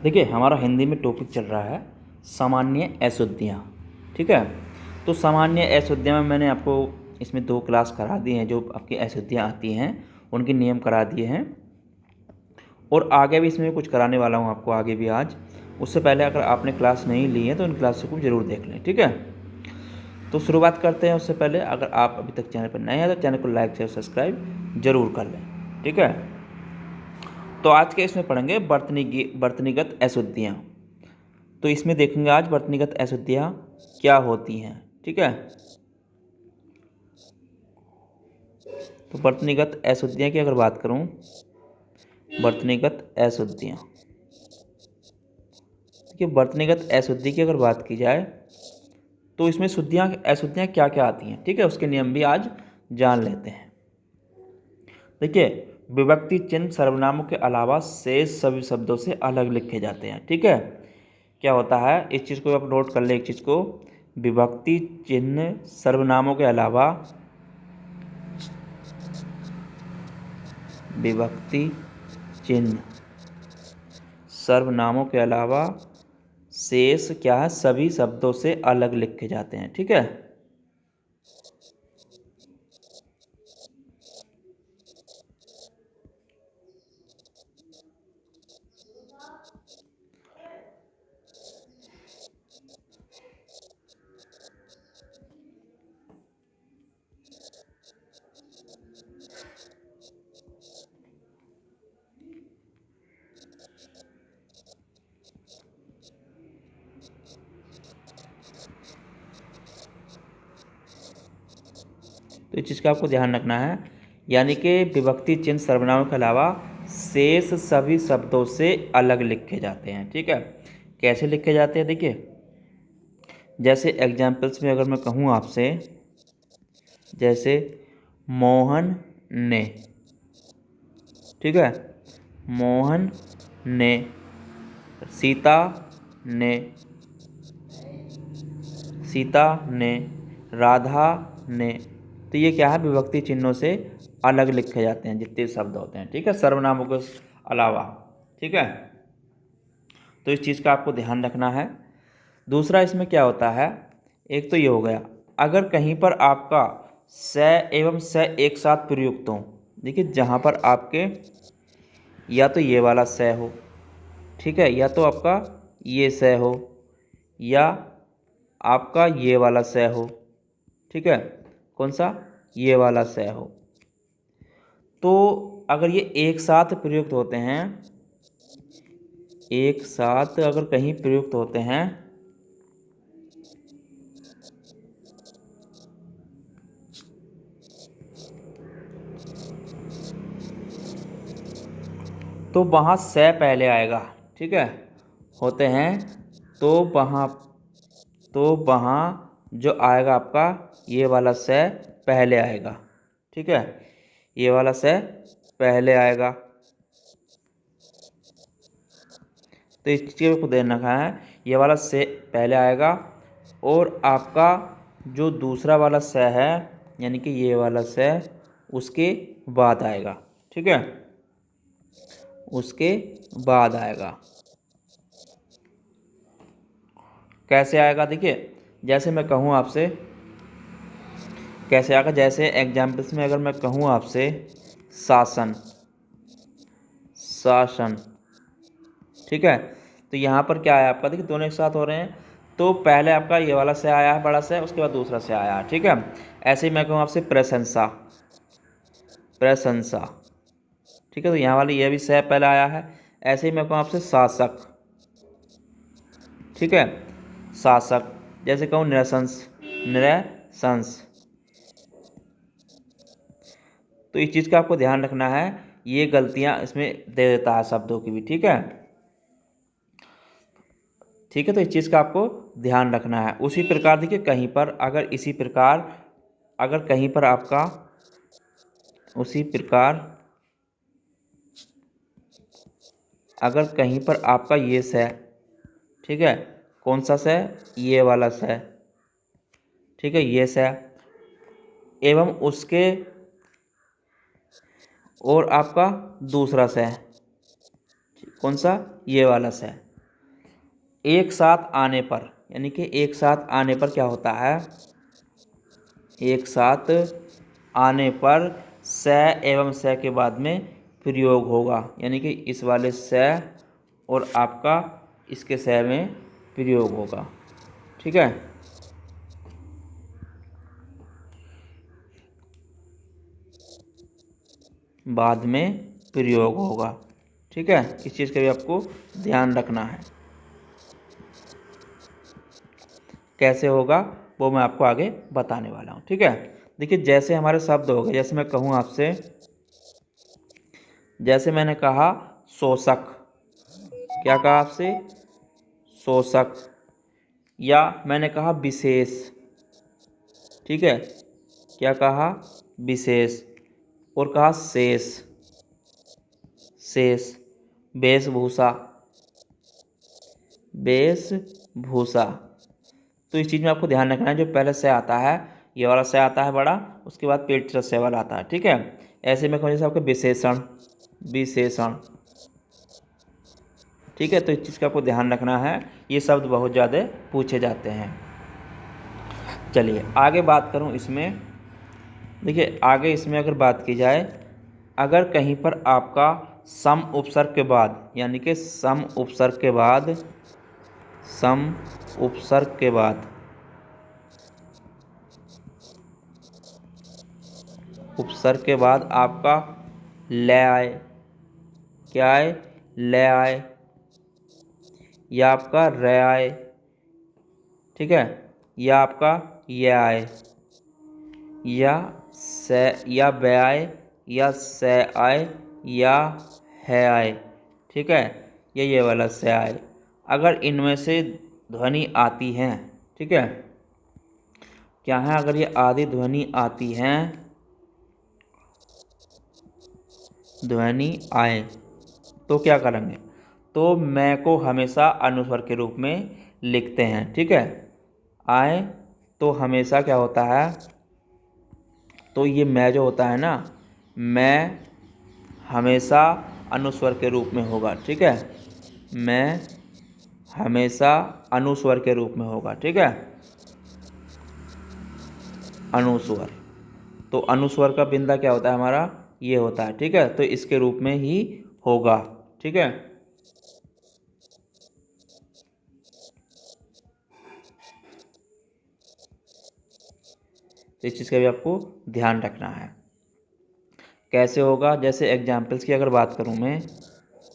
देखिए हमारा हिंदी में टॉपिक चल रहा है सामान्य अशुद्धियाँ। ठीक है, तो सामान्य अशुद्धियाँ में मैंने आपको इसमें 2 क्लास करा दी हैं। जो आपकी अशुद्धियाँ आती हैं उनके नियम करा दिए हैं, और आगे भी इसमें कुछ कराने वाला हूँ आपको आगे भी आज। उससे पहले अगर आपने क्लास नहीं ली है तो इन क्लास को ज़रूर देख लें। ठीक है, तो शुरुआत करते हैं। उससे पहले अगर आप अभी तक चैनल पर नए हैं तो चैनल को लाइक शेयर सब्सक्राइब जरूर कर लें। ठीक है, तो आज के इसमें पढ़ेंगे वर्तनीगत अशुद्धियाँ। तो इसमें देखेंगे आज वर्तनीगत अशुद्धियाँ क्या होती हैं। ठीक है, तो वर्तनीगत अशुद्धियाँ की अगर बात करूँ, वर्तनीगत अशुद्धियाँ, देखिए वर्तनीगत अशुद्धि की अगर बात की जाए तो इसमें अशुद्धियाँ क्या क्या आती हैं। ठीक है, उसके नियम भी आज जान लेते हैं। देखिए विभक्ति चिन्ह सर्वनामों के अलावा शेष सभी शब्दों से अलग लिखे जाते हैं। ठीक है, क्या होता है इस चीज़ को आप नोट कर ले। एक चीज़ को, विभक्ति चिन्ह सर्वनामों के अलावा, विभक्ति चिन्ह सर्वनामों के अलावा शेष क्या है, सभी शब्दों से अलग लिखे जाते हैं। ठीक है, तो इस चीज़ का आपको ध्यान रखना है। यानी कि विभक्ति चिन्ह सर्वनामों के अलावा शेष सभी शब्दों से अलग लिखे जाते हैं। ठीक है, कैसे लिखे जाते हैं देखिए, जैसे एग्जाम्पल्स में अगर मैं कहूँ आपसे, जैसे मोहन ने, ठीक है, मोहन ने, सीता ने, सीता ने, राधा ने, तो ये क्या है, विभक्ति चिन्हों से अलग लिखे जाते हैं जितने शब्द होते हैं। ठीक है, सर्वनामों के अलावा। ठीक है, तो इस चीज़ का आपको ध्यान रखना है। दूसरा इसमें क्या होता है, एक तो ये हो गया, अगर कहीं पर आपका स एवं स एक साथ प्रयुक्त हो। देखिए जहाँ पर आपके या तो ये वाला स हो, ठीक है, या तो आपका ये स हो, या आपका ये वाला स हो। ठीक है, कौन सा, ये वाला स हो। तो अगर ये एक साथ प्रयुक्त होते हैं, एक साथ अगर कहीं प्रयुक्त होते हैं, तो वहाँ स पहले आएगा। ठीक है, होते हैं, तो वहाँ जो आएगा आपका ये वाला स पहले आएगा। ठीक है, ये वाला स पहले आएगा। तो इस चीज़ को ध्यान रखना है, ये वाला स पहले आएगा, और आपका जो दूसरा वाला स है यानी कि ये वाला स उसके बाद आएगा। ठीक है, उसके बाद आएगा। कैसे आएगा देखिए, जैसे मैं कहूँ आपसे, कैसे आएगा, जैसे एग्जाम्पल्स में अगर मैं कहूँ आपसे शासन, शासन, ठीक है, तो यहाँ पर क्या है आपका, देखिए दोनों एक साथ हो रहे हैं, तो पहले आपका ये वाला से आया है बड़ा से, उसके बाद दूसरा से आया है। ठीक है, ऐसे ही मैं कहूँ आपसे प्रशंसा, प्रशंसा, ठीक है, तो यहाँ वाली ये भी से पहले आया है। ऐसे ही मैं कहूँ आपसे शासक, ठीक है, शासक, जैसे कहूँ निरशंस, निरशंस। तो इस चीज़ का आपको ध्यान रखना है, ये गलतियाँ इसमें दे देता है शब्दों की भी। ठीक है, ठीक है, तो इस चीज़ का आपको ध्यान रखना है। उसी प्रकार देखिए कहीं पर अगर इसी प्रकार अगर कहीं पर आपका उसी प्रकार अगर कहीं पर आपका ये स, ठीक है, कौन सा स, ये वाला स, ठीक है, ये स, एवं उसके और आपका दूसरा स, कौन सा, ये वाला स, एक साथ आने पर, यानी कि एक साथ आने पर क्या होता है, एक साथ आने पर स एवं स के बाद में प्रयोग होगा, यानी कि इस वाले स और आपका इसके स में प्रयोग होगा। ठीक है, बाद में प्रयोग होगा। ठीक है, इस चीज़ का भी आपको ध्यान रखना है। कैसे होगा वो मैं आपको आगे बताने वाला हूँ। ठीक है, देखिए जैसे हमारे शब्द हो गए, जैसे मैं कहूँ आपसे, जैसे मैंने कहा शोषक, क्या कहा आपसे, शोषक, या मैंने कहा विशेष। ठीक है, क्या कहा, विशेष, और कहा शेष, शेष, वेशभूषा, वेशभूषा। तो इस चीज़ में आपको ध्यान रखना है, जो पहले से आता है, ये वाला से आता है बड़ा, उसके बाद पेट से वाला आता है। ठीक है, ऐसे में कहूँ जैसे आपके विशेषण, विशेषण। ठीक है, तो इस चीज़ का आपको ध्यान रखना है, ये शब्द बहुत ज़्यादा पूछे जाते हैं। चलिए आगे बात करूँ इसमें, देखिए आगे इसमें अगर बात की जाए, अगर कहीं पर आपका सम उपसर्ग के बाद, यानी कि सम उपसर्ग के बाद, सम उपसर्ग के बाद, उपसर्ग के बाद आपका ले आए, क्या आए, ले आए, या आपका रे आए। ठीक है, या आपका ये आए, या से, या बे आए, या से आए, या है आए। ठीक है, ये वाला से आए, अगर इनमें से ध्वनि आती हैं, ठीक है, क्या है, अगर ये आदि ध्वनि आती हैं, ध्वनि आए, तो क्या करेंगे, तो मैं को हमेशा अनुस्वर के रूप में लिखते हैं। ठीक है, आए तो हमेशा क्या होता है, तो ये मैं जो होता है ना, मैं हमेशा अनुस्वर के रूप में होगा। ठीक है, मैं हमेशा अनुस्वर के रूप में होगा। ठीक है, अनुस्वर, तो अनुस्वर का बिंदा क्या होता है हमारा, ये होता है। ठीक है, तो इसके रूप में ही होगा। ठीक है, तो इस चीज़ का भी आपको ध्यान रखना है। कैसे होगा, जैसे एग्जाम्पल्स की अगर बात करूँ मैं,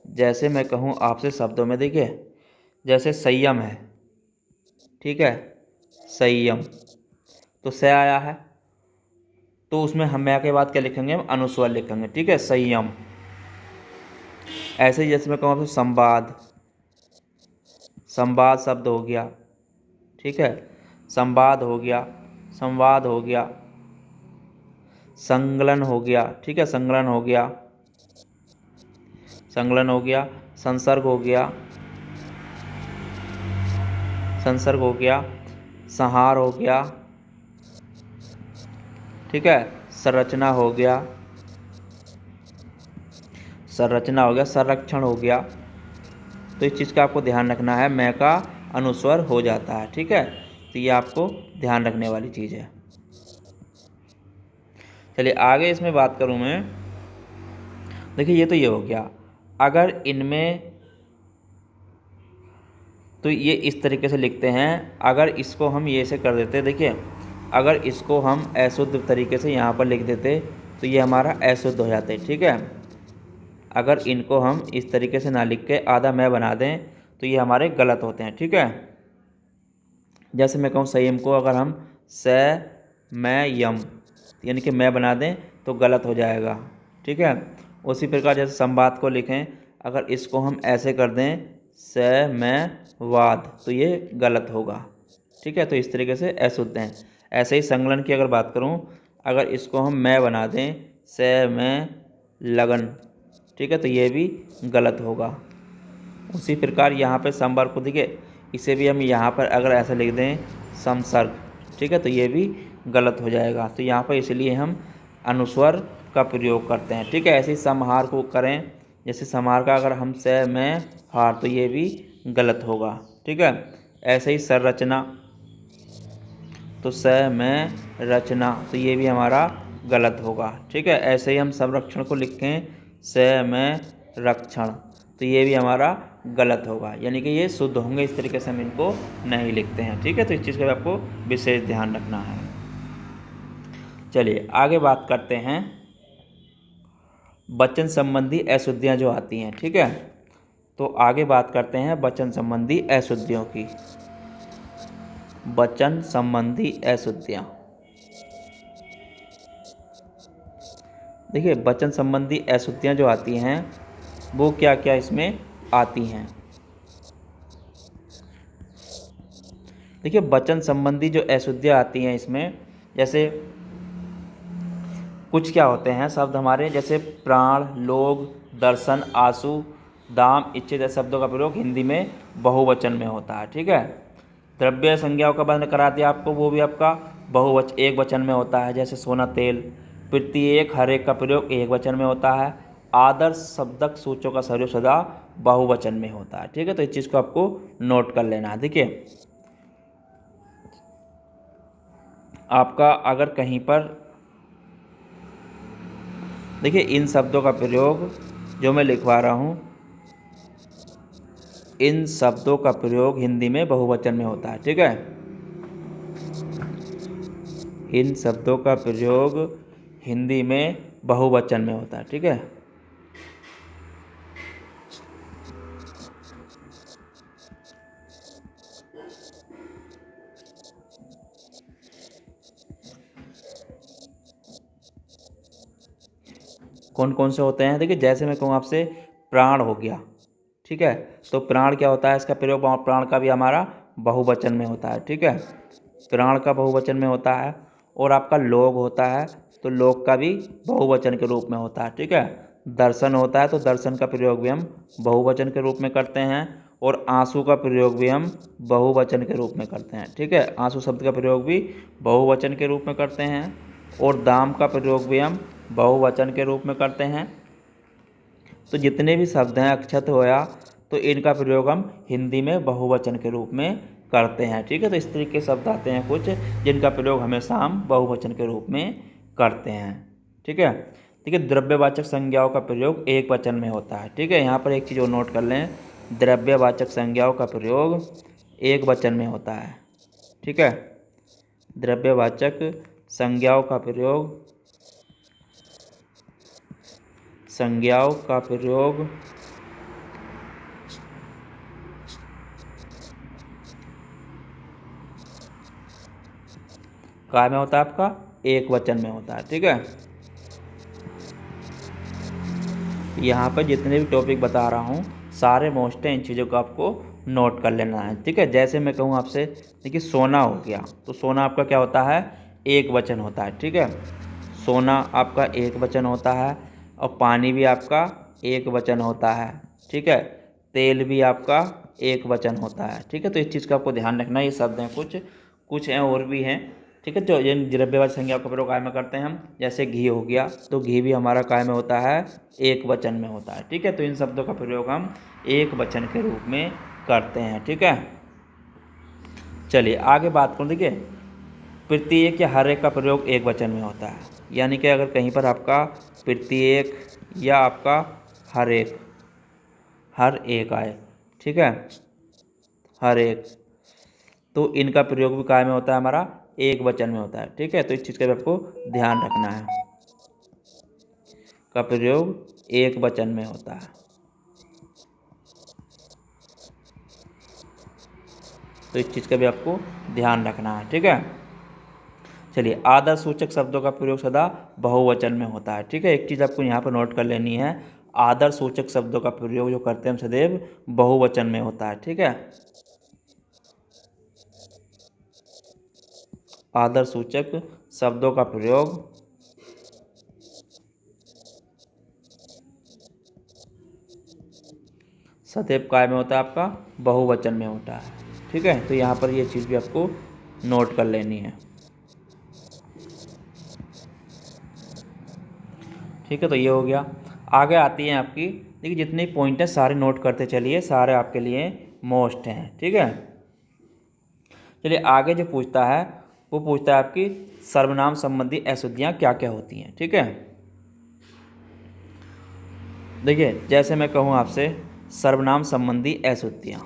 जैसे मैं कहूँ आपसे शब्दों में, देखिए जैसे संयम है। ठीक है, संयम, तो से आया है, तो उसमें हम मैं के बाद क्या लिखेंगे, हम अनुस्वर लिखेंगे। ठीक है, संयम। ऐसे ही जैसे मैं कहूँ आपसे संवाद, संवाद शब्द हो गया। ठीक है, संवाद हो गया, संवाद हो गया, संकलन हो गया। ठीक है, संकलन हो गया, संकलन हो गया, संसर्ग हो गया, संसर्ग हो गया, संहार हो गया। ठीक है, संरचना हो गया, संरचना हो गया, संरक्षण हो गया। तो इस चीज़ का आपको ध्यान रखना है, मैं का अनुस्वर हो जाता है। ठीक है, तो ये आपको ध्यान रखने वाली चीज़ है। चलिए आगे इसमें बात करूँ मैं, देखिए ये तो ये हो गया, अगर इनमें, तो ये इस तरीके से लिखते हैं, अगर इसको हम ये से कर देते, देखिए अगर इसको हम अशुद्ध तरीके से यहाँ पर लिख देते तो ये हमारा अशुद्ध हो जाते। ठीक है, अगर इनको हम इस तरीके से ना लिख के आधा मैं बना दें तो ये हमारे गलत होते हैं। ठीक है, जैसे मैं कहूँ संयम को अगर हम स मैं यम, यानी कि मैं बना दें तो गलत हो जाएगा। ठीक है, उसी प्रकार जैसे संवाद को लिखें, अगर इसको हम ऐसे कर दें स मैं वाद, तो ये गलत होगा। ठीक है, तो इस तरीके से अशुद्ध हैं। ऐसे ही संकलन की अगर बात करूं, अगर इसको हम मैं बना दें स मैं लगन, ठीक है, तो ये भी गलत होगा। उसी प्रकार यहाँ पे संवर्ग को देखिए, इसे भी हम यहाँ पर अगर ऐसा लिख दें समसर्ग, ठीक है, तो ये भी गलत हो जाएगा। तो यहाँ पर इसलिए हम अनुस्वर का प्रयोग करते हैं। ठीक है, ऐसे ही समहार को करें, जैसे समार का अगर हम से मैं हार, तो ये भी गलत होगा। ठीक है। ऐसे ही संरचना, तो स में रचना, तो ये भी हमारा गलत होगा। ठीक है। ऐसे ही हम संरक्षण को लिखें स में रक्षण, तो ये भी हमारा गलत होगा, यानी कि ये शुद्ध होंगे, इस तरीके से हम इनको नहीं लिखते हैं। ठीक है। तो इस चीज़ का भी आपको विशेष ध्यान रखना है। चलिए आगे बात करते हैं वचन संबंधी अशुद्धियाँ जो आती हैं। ठीक है। तो आगे बात करते हैं वचन संबंधी अशुद्धियों की। वचन संबंधी अशुद्धियाँ, देखिए वचन संबंधी अशुद्धियाँ जो आती हैं वो क्या क्या इसमें आती हैं। देखिए वचन संबंधी जो अशुद्धियाँ आती हैं इसमें, जैसे कुछ क्या होते हैं शब्द हमारे, जैसे प्राण, लोग, दर्शन, आंसू, दाम, इच्छित जैसे शब्दों का प्रयोग हिंदी में बहुवचन में होता है। ठीक है। द्रव्य संज्ञाओं का वर्णन करा दिया आपको, वो भी आपका एक वचन में होता है, जैसे सोना, तेल। प्रत्येक, हर एक का प्रयोग एक वचन में होता है। आदर्श शब्दक सूचों का प्रयोग सदा बहुवचन में होता है। ठीक है। तो इस चीज़ को आपको नोट कर लेना है। देखिए आपका अगर कहीं पर, देखिए इन शब्दों का प्रयोग जो मैं लिखवा रहा हूँ, इन शब्दों का प्रयोग हिंदी में बहुवचन में होता है। ठीक है। इन शब्दों का प्रयोग हिंदी में बहुवचन में होता है। ठीक है। कौन कौन से होते हैं, देखिए जैसे मैं कहूँ आपसे प्राण हो गया। ठीक है। तो प्राण क्या होता है, इसका प्रयोग प्राण का भी हमारा बहुवचन में होता है। ठीक है। प्राण का बहुवचन में होता है। और आपका लोग होता है, तो लोग का भी बहुवचन के रूप में होता है। ठीक है। दर्शन होता है, तो दर्शन का प्रयोग भी हम बहुवचन के रूप में करते हैं। और आंसू का प्रयोग भी हम बहुवचन के रूप में करते हैं। ठीक है। आंसू शब्द का प्रयोग भी बहुवचन के रूप में करते हैं। और दाम का प्रयोग भी हम बहुवचन के रूप में करते हैं। तो जितने भी शब्द हैं, अक्षत होया, तो इनका प्रयोग हम हिंदी में बहुवचन के रूप में करते हैं। ठीक है। तो इस तरीके के शब्द आते हैं कुछ, जिनका प्रयोग हमेशा हम बहुवचन के रूप में करते हैं। ठीक है। ठीक है। द्रव्यवाचक संज्ञाओं का प्रयोग एक वचन में होता है। ठीक है। यहाँ पर एक चीज़ और नोट कर लें, द्रव्यवाचक संज्ञाओं का प्रयोग एक वचन में होता है। ठीक है। द्रव्यवाचक संज्ञाओं का प्रयोग काय में होता है, आपका एक वचन में होता है। ठीक है। यहाँ पर जितने भी टॉपिक बता रहा हूँ सारे मोस्ट हैं, इन चीज़ों को आपको नोट कर लेना है। ठीक है। जैसे मैं कहूँ आपसे, देखिए सोना हो गया, तो सोना आपका क्या होता है, एक वचन होता है। ठीक है। सोना आपका एक वचन होता है। और पानी भी आपका एक वचन होता है। ठीक है। तेल भी आपका एक वचन होता है। ठीक है। तो इस चीज़ का आपको ध्यान रखना है। ये शब्द हैं कुछ, कुछ हैं और भी हैं। ठीक है। तो जिन द्रव्यवाचक संज्ञाओं का प्रयोग काय में करते हैं हम, जैसे घी हो गया, तो घी भी हमारा काय में होता है, एक वचन में होता है। ठीक है। तो इन शब्दों का प्रयोग हम एक वचन के रूप में करते हैं। ठीक है। चलिए आगे बात करूँ। देखिए प्रत्येक या हर एक का प्रयोग एक वचन में होता है, यानी कि अगर कहीं पर आपका प्रत्येक या आपका हर एक आए, ठीक है, हर एक, तो इनका प्रयोग भी काय में होता है, हमारा एक वचन में होता है। ठीक है। तो इस चीज़ का भी आपको ध्यान रखना है, का प्रयोग एक वचन में होता है। तो इस चीज़ का भी आपको ध्यान रखना है। ठीक है। चलिए आदर सूचक शब्दों का प्रयोग सदा बहुवचन में होता है। ठीक है। एक चीज़ आपको यहाँ पर नोट कर लेनी है, आदर सूचक शब्दों का प्रयोग जो करते हैं हम सदैव बहुवचन में होता है। ठीक है। आदर सूचक शब्दों का प्रयोग सदैव काय में होता है, आपका बहुवचन में होता है। ठीक है। तो यहाँ पर ये चीज़ भी आपको नोट कर लेनी है। ठीक है। तो ये हो गया। आगे आती है आपकी, देखिए जितने पॉइंट हैं सारे नोट करते चलिए, सारे आपके लिए मोस्ट हैं। ठीक है, चलिए आगे जो पूछता है वो पूछता है आपकी सर्वनाम संबंधी अशुद्धियाँ क्या क्या होती हैं। ठीक है, देखिए जैसे मैं कहूँ आपसे सर्वनाम संबंधी अशुद्धियाँ,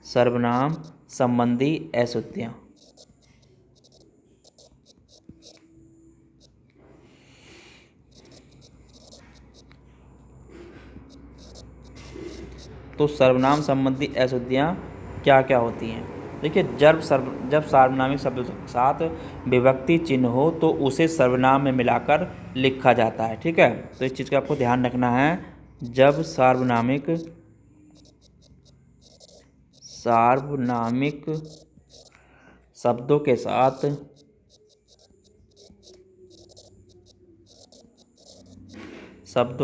सर्वनाम संबंधी अशुद्धियाँ, तो सर्वनाम संबंधी अशुद्धियाँ क्या क्या होती हैं। देखिए जब सार्वनामिक शब्द के साथ विभक्ति चिन्ह हो तो उसे सर्वनाम में मिलाकर लिखा जाता है। ठीक है, तो इस चीज़ का आपको ध्यान रखना है। जब सार्वनामिक शब्दों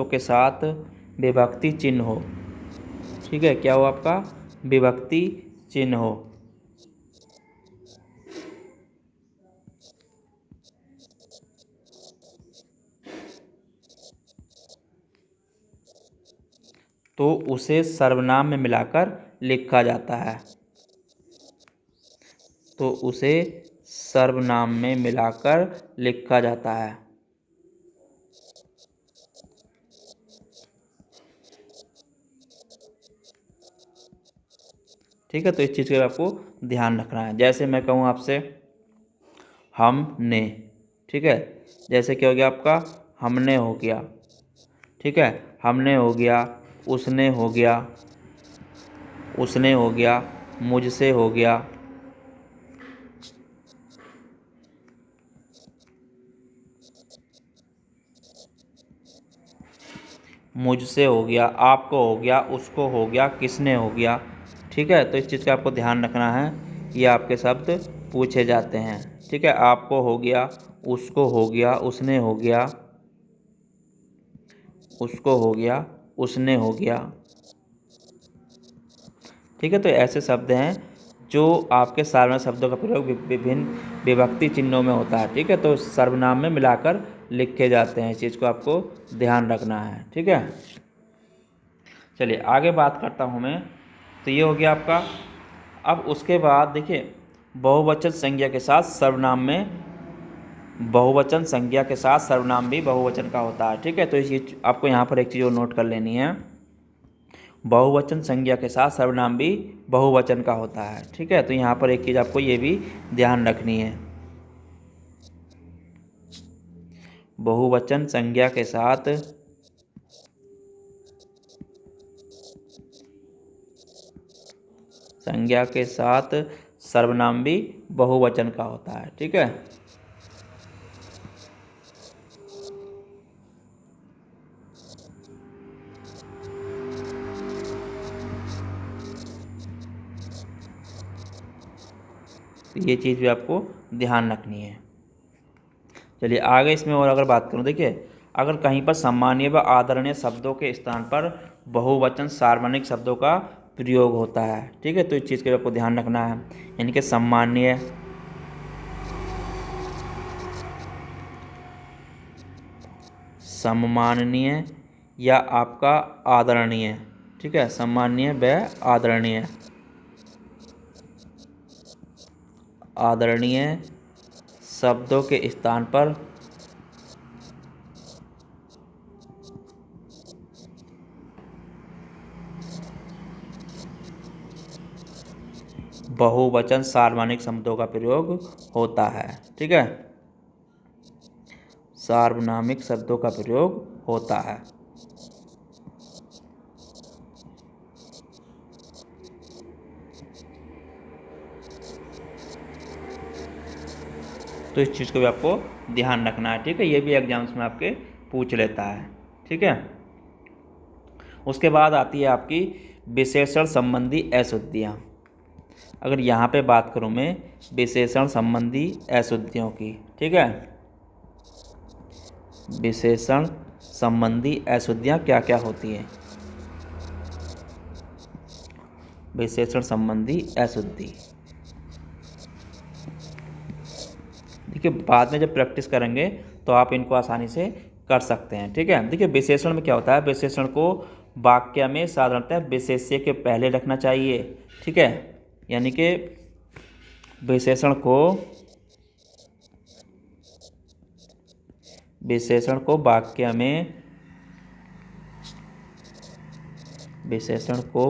के साथ विभक्ति चिन्ह हो, ठीक है, क्या हो आपका विभक्ति चिन्ह हो, तो उसे सर्वनाम में मिलाकर लिखा जाता है। तो उसे सर्वनाम में मिलाकर लिखा जाता है। ठीक है, तो इस चीज़ का आपको ध्यान रखना है। जैसे मैं कहूँ आपसे हमने, ठीक है, जैसे क्या हो गया आपका हमने हो गया, ठीक है, हमने हो गया, उसने हो गया, उसने हो गया, मुझसे हो गया, मुझसे हो गया, आपको हो गया, उसको हो गया, किसने हो गया। ठीक है, तो इस चीज़ का आपको ध्यान रखना है, ये आपके शब्द पूछे जाते हैं। ठीक है, आपको हो गया, उसको हो गया, उसने हो गया, उसको हो गया, उसने हो गया। ठीक है, तो ऐसे शब्द हैं जो आपके सार्वनाम शब्दों का प्रयोग विभिन्न विभक्ति चिन्हों में होता है। ठीक है, तो सर्वनाम में मिलाकर लिखे जाते हैं, इस चीज़ को आपको ध्यान रखना है। ठीक है, चलिए आगे बात करता हूँ मैं। तो ये हो गया आपका। अब उसके बाद देखिए बहुवचन संज्ञा के साथ सर्वनाम में, बहुवचन संज्ञा के साथ सर्वनाम भी बहुवचन का होता है। ठीक है, तो ये आपको यहाँ पर एक चीज़ और नोट कर लेनी है, बहुवचन संज्ञा के साथ सर्वनाम भी बहुवचन का होता है। ठीक है, तो यहाँ पर एक चीज़ आपको ये भी ध्यान रखनी है, बहुवचन संज्ञा के साथ सर्वनाम भी बहुवचन का होता है। ठीक है, ये चीज़ भी आपको ध्यान रखनी है। चलिए आगे इसमें और अगर बात करूँ, देखिए अगर कहीं पर सम्मानीय व आदरणीय शब्दों के स्थान पर बहुवचन सार्वनामिक शब्दों का प्रयोग होता है। ठीक है, तो इस चीज़ का आपको ध्यान रखना है, यानी कि सम्मानीय, सम्माननीय या आपका आदरणीय। ठीक है, सम्माननीय व आदरणीय, आदरणीय शब्दों के स्थान पर बहुवचन सार्वनामिक शब्दों का प्रयोग होता है। ठीक है, सार्वनामिक शब्दों का प्रयोग होता है। तो इस चीज़ को भी आपको ध्यान रखना है। ठीक है, ये भी एग्जाम्स में आपके पूछ लेता है। ठीक है, उसके बाद आती है आपकी विशेषण संबंधी अशुद्धियाँ। अगर यहाँ पे बात करूँ मैं विशेषण संबंधी अशुद्धियों की, ठीक है, विशेषण संबंधी अशुद्धियाँ क्या क्या होती हैं। विशेषण संबंधी अशुद्धि, देखिए बाद में जब प्रैक्टिस करेंगे तो आप इनको आसानी से कर सकते हैं। ठीक है, देखिए विशेषण में क्या होता है, विशेषण को वाक्य में साधारणतः विशेष्य के पहले रखना चाहिए। ठीक है, यानी कि विशेषण को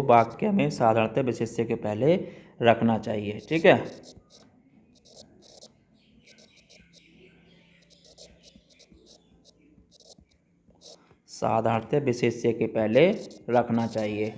वाक्य में साधारणतः विशेष्य के पहले रखना चाहिए। ठीक है, साधारणतः विशेष्य के पहले रखना चाहिए।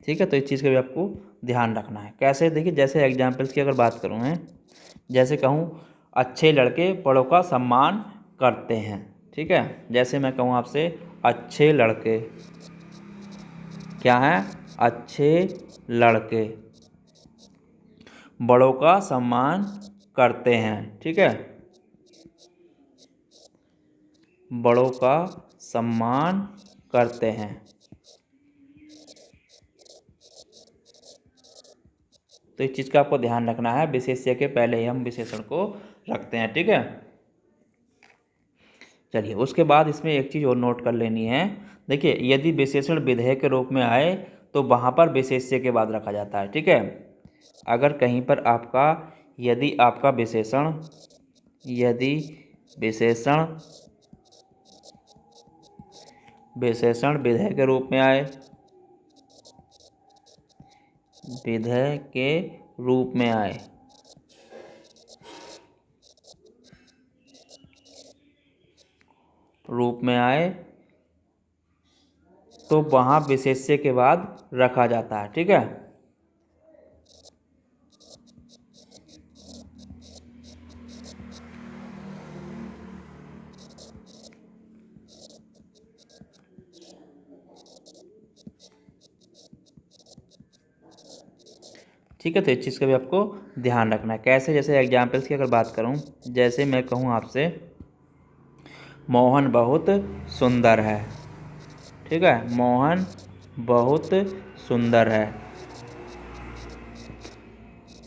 ठीक है, तो इस चीज़ का भी आपको ध्यान रखना है। कैसे, देखिए, जैसे एग्जाम्पल्स की अगर बात करूँ मैं, जैसे कहूँ अच्छे लड़के बड़ों का सम्मान करते हैं। ठीक है, जैसे मैं कहूँ आपसे अच्छे लड़के क्या हैं, अच्छे लड़के बड़ों का सम्मान करते हैं। ठीक है, बड़ों का सम्मान करते हैं। तो इस चीज़ का आपको ध्यान रखना है, विशेष्य के पहले ही हम विशेषण को रखते हैं। ठीक है, चलिए, उसके बाद इसमें एक चीज़ और नोट कर लेनी है। देखिए, यदि विशेषण विधेय के रूप में आए तो वहाँ पर विशेष्य के बाद रखा जाता है। ठीक है, अगर कहीं पर यदि आपका विशेषण विधेय के रूप में आए, विधेय के रूप में आए, तो वहाँ विशेष्य के बाद रखा जाता है। ठीक है, ठीक है, तो इस चीज़ का भी आपको ध्यान रखना है। कैसे, जैसे एग्जाम्पल्स की अगर बात करूं, जैसे मैं कहूं आपसे मोहन बहुत सुंदर है। ठीक है, मोहन बहुत सुंदर है।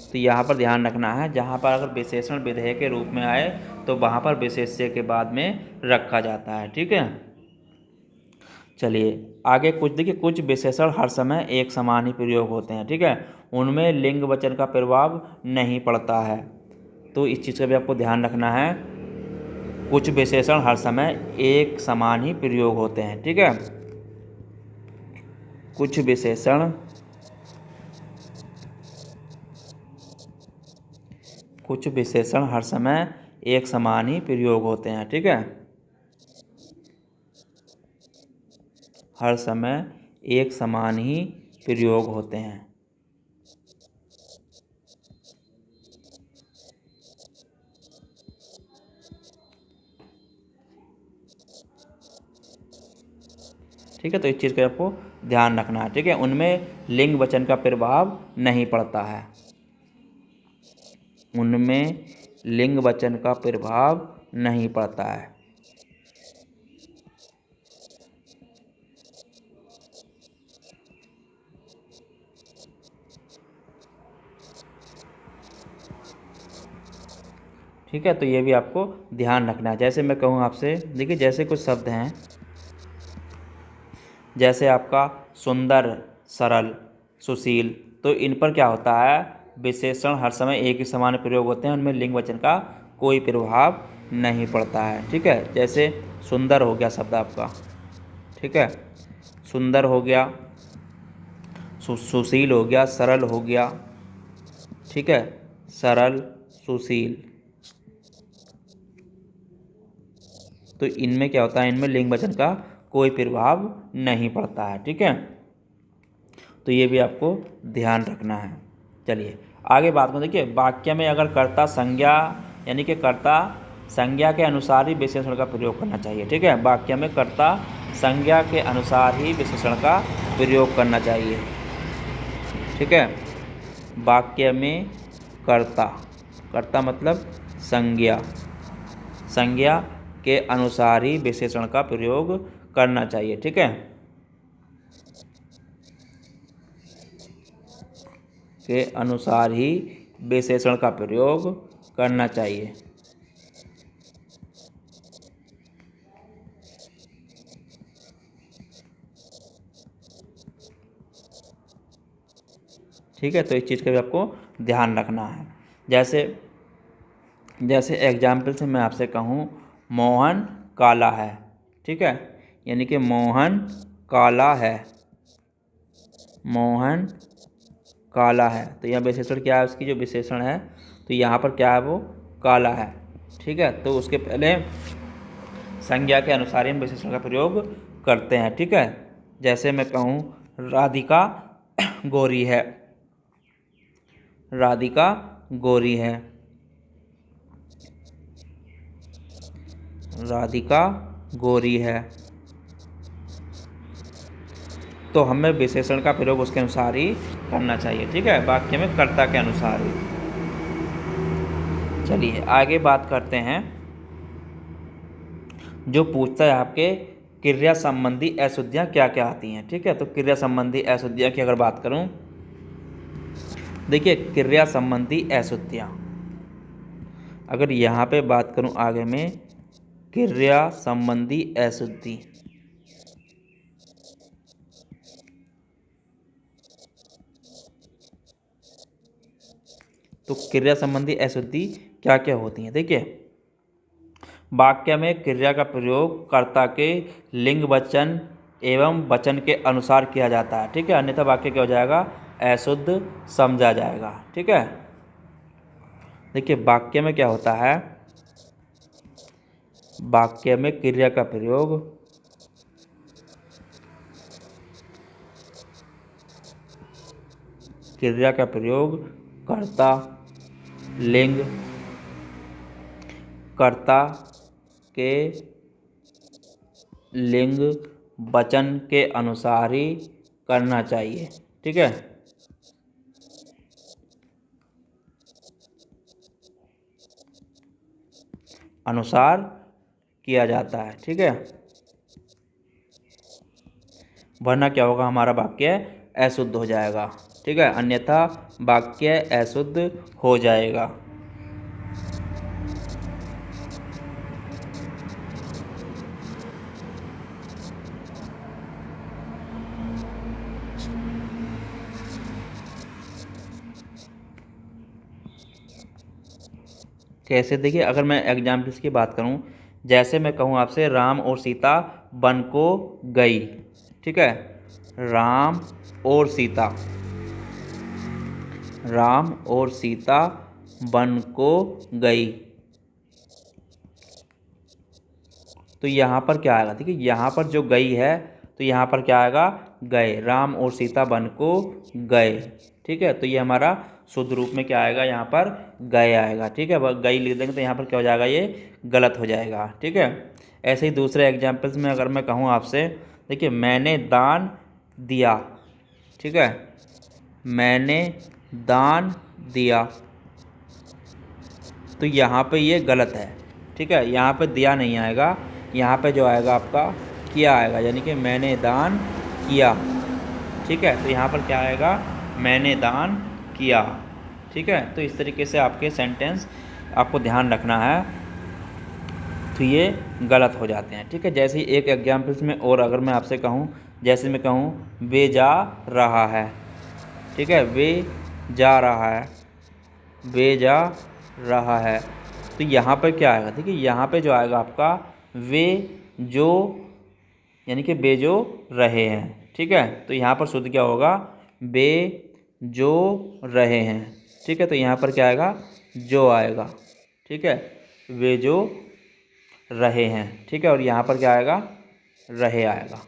तो यहाँ पर ध्यान रखना है, जहाँ पर अगर विशेषण विधेय के रूप में आए तो वहाँ पर विशेष्य के बाद में रखा जाता है। ठीक है, चलिए आगे कुछ देखिए, कुछ विशेषण हर समय एक समान ही प्रयोग होते हैं। ठीक है, उनमें लिंग वचन का प्रभाव नहीं पड़ता है। तो इस चीज़ का भी आपको ध्यान रखना है, कुछ विशेषण हर समय एक समान ही प्रयोग होते हैं। ठीक है, कुछ विशेषण हर समय एक समान ही प्रयोग होते हैं। ठीक है, हर समय एक समान ही प्रयोग होते हैं। ठीक है, तो इस चीज़ का आपको ध्यान रखना है। ठीक है, उनमें लिंग वचन का प्रभाव नहीं पड़ता है, उनमें लिंग वचन का प्रभाव नहीं पड़ता है। ठीक है, तो ये भी आपको ध्यान रखना है। जैसे मैं कहूँ आपसे, देखिए, जैसे कुछ शब्द हैं, जैसे आपका सुंदर, सरल, सुशील, तो इन पर क्या होता है, विशेषण हर समय एक ही समान प्रयोग होते हैं, उनमें लिंग वचन का कोई प्रभाव नहीं पड़ता है। ठीक है, जैसे सुंदर हो गया शब्द आपका, ठीक है, सुंदर हो गया, सुशील हो गया, सरल हो गया। ठीक है, सरल, सुशील, तो इनमें क्या होता है, इनमें लिंग वचन का कोई प्रभाव नहीं पड़ता है। ठीक है, तो ये भी आपको ध्यान रखना है। चलिए आगे बात करें। देखिए, वाक्य में अगर कर्ता संज्ञा, यानी कि कर्ता संज्ञा के अनुसार ही विशेषण का प्रयोग करना चाहिए। ठीक है, वाक्य में कर्ता संज्ञा के अनुसार ही विशेषण का प्रयोग करना चाहिए। ठीक है, वाक्य में कर्ता मतलब संज्ञा के अनुसार ही विशेषण का प्रयोग करना चाहिए। ठीक है, के अनुसार ही विशेषण का प्रयोग करना चाहिए। ठीक है, तो इस चीज़ का भी आपको ध्यान रखना है। जैसे एग्जाम्पल से मैं आपसे कहूँ मोहन काला है, ठीक है, यानी कि मोहन काला है, मोहन काला है, तो यह विशेषण क्या है, उसकी जो विशेषण है तो यहाँ पर क्या है, वो काला है। ठीक है, तो उसके पहले संज्ञा के अनुसार ही हम विशेषण का प्रयोग करते हैं। ठीक है, जैसे मैं कहूँ राधिका गोरी है, राधिका गोरी है, राधिका गोरी है, तो हमें विशेषण का प्रयोग उसके अनुसार ही करना चाहिए। ठीक है, वाक्य में कर्ता के अनुसार ही। चलिए आगे बात करते हैं, जो पूछता है आपके क्रिया संबंधी अशुद्धियाँ क्या क्या आती हैं। ठीक है, तो क्रिया संबंधी अशुद्धियाँ की अगर बात करूं, देखिए क्रिया संबंधी अशुद्धियाँ, अगर यहाँ पे बात करूं आगे में क्रिया संबंधी अशुद्धि, तो क्रिया संबंधी अशुद्धि क्या क्या होती हैं। देखिए वाक्य में क्रिया का प्रयोग कर्ता के लिंग वचन एवं वचन के अनुसार किया जाता है। ठीक है, अन्यथा वाक्य क्या हो जाएगा, अशुद्ध समझा जाएगा। ठीक है, देखिए वाक्य में क्या होता है, वाक्य में क्रिया का प्रयोग कर्ता लिंग, कर्ता के लिंग वचन के अनुसार ही करना चाहिए। ठीक है, अनुसार किया जाता है। ठीक है, वरना क्या होगा, हमारा वाक्य अशुद्ध हो जाएगा। ठीक है, अन्यथा वाक्य अशुद्ध हो जाएगा। कैसे, देखिए अगर मैं एग्जाम्पल्स की बात करूं, जैसे मैं कहूं आपसे राम और सीता वन को गई। ठीक है, राम और सीता, राम और सीता वन को गई, तो यहाँ पर क्या आएगा, देखिए यहाँ पर जो गई है तो यहाँ पर क्या आएगा, गए, राम और सीता वन को गए। ठीक है, तो ये हमारा शुद्ध रूप में क्या आएगा, यहाँ पर गए आएगा। ठीक है, वह गई लिख देंगे तो यहाँ पर क्या हो जाएगा, ये गलत हो जाएगा। ठीक है, ऐसे ही दूसरे एग्जाम्पल्स में अगर मैं कहूँ आपसे, देखिए मैंने दान दिया। ठीक है, मैंने दान दिया, तो यहाँ पे ये गलत है। ठीक है, यहाँ पे दिया नहीं आएगा, यहाँ पे जो आएगा आपका किया आएगा, यानी कि मैंने दान किया। ठीक है, तो यहाँ पर क्या आएगा, मैंने दान किया। ठीक है, तो इस तरीके से आपके सेंटेंस आपको ध्यान रखना है, तो ये गलत हो जाते हैं। ठीक है, जैसे ही एक एग्जाम्पल्स में और अगर मैं आपसे कहूँ, जैसे मैं कहूँ वे जा रहा है। ठीक है, वे जा रहा है, वे जा रहा है, तो यहाँ पर क्या आएगा, देखिए यहाँ पे जो आएगा आपका वे जो, यानी कि वे जो रहे हैं। ठीक है, तो यहाँ पर शुद्ध क्या होगा, वे जो रहे हैं। ठीक है, तो यहाँ पर क्या आएगा, जो आएगा। ठीक है, वे जो रहे हैं। ठीक है, और यहाँ पर क्या आएगा, रहे आएगा।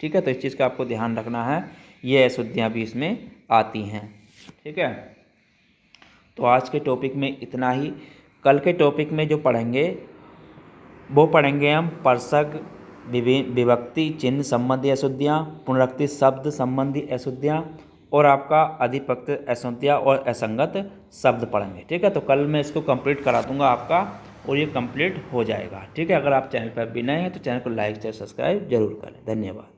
ठीक है, तो इस चीज़ का आपको ध्यान रखना है, ये अशुद्धियाँ भी इसमें आती हैं। ठीक है, तो आज के टॉपिक में इतना ही। कल के टॉपिक में जो पढ़ेंगे वो पढ़ेंगे हम परसक विभक्ति चिन्ह संबंधी अशुद्धियाँ, पुनरुक्ति शब्द संबंधी अशुद्धियाँ, और आपका अधिपक्त अशुद्धियाँ और असंगत शब्द पढ़ेंगे। ठीक है, तो कल मैं इसको कंप्लीट करा दूँगा आपका, और ये कंप्लीट हो जाएगा। ठीक है, अगर आप चैनल पर भी नए हैं तो चैनल को लाइक शेयर सब्सक्राइब जरूर करें। धन्यवाद।